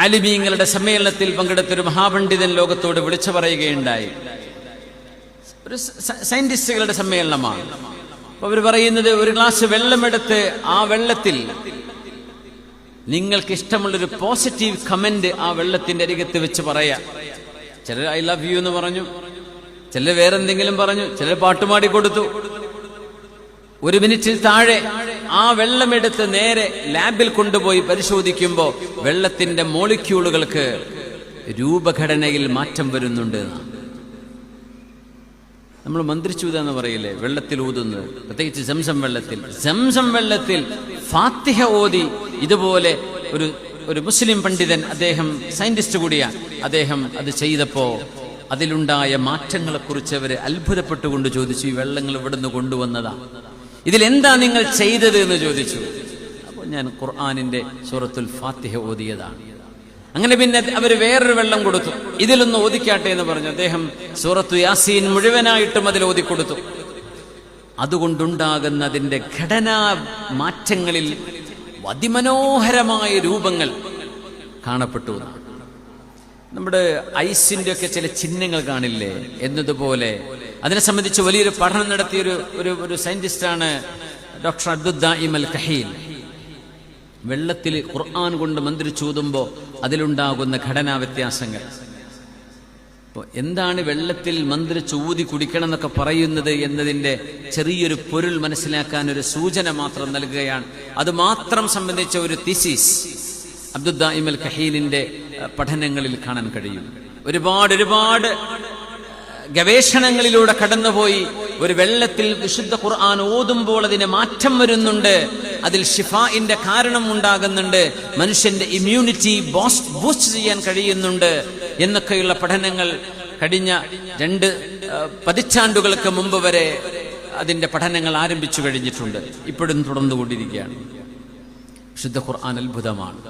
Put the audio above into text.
ആലിമീങ്ങളുടെ സമ്മേളനത്തിൽ പങ്കെടുത്തൊരു മഹാപണ്ഡിതൻ ലോകത്തോട് വിളിച്ചു പറയുകയുണ്ടായി. ഒരു സയന്റിസ്റ്റുകളുടെ സമ്മേളനമാണ്. അപ്പൊ അവർ പറയുന്നത്, ഒരു ഗ്ലാസ് വെള്ളമെടുത്ത് ആ വെള്ളത്തിൽ നിങ്ങൾക്ക് ഇഷ്ടമുള്ളൊരു പോസിറ്റീവ് കമന്റ് ആ വെള്ളത്തിന്റെ അരികത്ത് വെച്ച് പറയാ. ചിലർ ഐ ലവ് യു എന്ന് പറഞ്ഞു, ചിലർ വേറെന്തെങ്കിലും പറഞ്ഞു, ചിലർ പാട്ടുപാടി കൊടുത്തു. 1 മിനിറ്റിൽ താഴെ ആ വെള്ളമെടുത്ത് നേരെ ലാബിൽ കൊണ്ടുപോയി പരിശോധിക്കുമ്പോൾ വെള്ളത്തിന്റെ മോളിക്യൂളുകൾക്ക് രൂപഘടനയിൽ മാറ്റം വരുന്നുണ്ട്. നമ്മൾ മന്ത്രിച്ചൂത എന്ന് പറയില്ലേ, വെള്ളത്തിൽ ഊതുന്നത്, പ്രത്യേകിച്ച് സംസം വെള്ളത്തിൽ ഫാത്തിഹ ഓതി ഇതുപോലെ ഒരു മുസ്ലിം പണ്ഡിതൻ, അദ്ദേഹം സയന്റിസ്റ്റ് കൂടിയാണ്, അദ്ദേഹം അത് ചെയ്തപ്പോ അതിലുണ്ടായ മാറ്റങ്ങളെ കുറിച്ച് അവര് അത്ഭുതപ്പെട്ടുകൊണ്ട് ചോദിച്ചു, ഈ വെള്ളങ്ങൾ ഇവിടുന്ന് കൊണ്ടുവന്നതാ, ഇതിലെന്താ നിങ്ങൾ ചെയ്തത് എന്ന് ചോദിച്ചു. അപ്പോൾ ഞാൻ ഖുർആനിന്റെ സൂറത്തുൽ ഫാത്തിഹ ഓതിയതാണ്. അങ്ങനെ പിന്നെ അവര് വേറൊരു വെള്ളം കൊടുത്തു, ഇതിലൊന്ന് ഓതിക്കാട്ടെ എന്ന് പറഞ്ഞു. അദ്ദേഹം സൂറത്തു യാസീൻ മുഴുവനായിട്ടും അതിൽ ഓതിക്കൊടുത്തു. അതുകൊണ്ടുണ്ടാകുന്ന അതിന്റെ ഘടനാ മാറ്റങ്ങളിൽ അതിമനോഹരമായ രൂപങ്ങൾ കാണപ്പെട്ടു. നമ്മുടെ ഐസിന്റെ ഒക്കെ ചില ചിഹ്നങ്ങൾ കാണില്ലേ എന്നതുപോലെ അതിനെ സംബന്ധിച്ച് വലിയൊരു പഠനം നടത്തിയ ഒരു സയന്റിസ്റ്റാണ് ഡോക്ടർ അബ്ദുദ്ദാഇം അൽ കഹീൽ. വെള്ളത്തിൽ ഖുർആൻ കൊണ്ട് മന്ത്രിച്ചൂതുമ്പോൾ അതിലുണ്ടാകുന്ന ഘടനാ വ്യത്യാസങ്ങൾ. അപ്പോൾ എന്താണ് വെള്ളത്തിൽ മന്ത്രിച്ചൂതി കുടിക്കണം എന്നൊക്കെ പറയുന്നത് എന്നതിൻ്റെ ചെറിയൊരു പൊരുൾ മനസ്സിലാക്കാൻ ഒരു സൂചന മാത്രം നൽകുകയാണ്. അത് മാത്രം സംബന്ധിച്ച ഒരു തീസിസ് അബ്ദുദ്ദാഇം അൽ കഹീലിന്റെ പഠനങ്ങളിൽ കാണാൻ കഴിയും. ഒരുപാട് ഗവേഷണങ്ങളിലൂടെ കടന്നുപോയി ഒരു വെള്ളത്തിൽ വിശുദ്ധ ഖുർആൻ ഓതുമ്പോൾ അതിന് മാറ്റം വരുന്നുണ്ട്, അതിൽ ഷിഫാഇന്റെ കാരണം ഉണ്ടാകുന്നുണ്ട്, മനുഷ്യന്റെ ഇമ്മ്യൂണിറ്റി ബൂസ്റ്റ് ചെയ്യാൻ കഴിയുന്നുണ്ട് എന്നൊക്കെയുള്ള പഠനങ്ങൾ കഴിഞ്ഞ 2 പതിറ്റാണ്ടുകൾക്ക് മുമ്പ് വരെ അതിന്റെ പഠനങ്ങൾ ആരംഭിച്ചു കഴിഞ്ഞിട്ടുണ്ട്. ഇപ്പോഴും തുടർന്നുകൊണ്ടിരിക്കുകയാണ്. വിശുദ്ധ ഖുർആൻ അത്ഭുതമാണ്.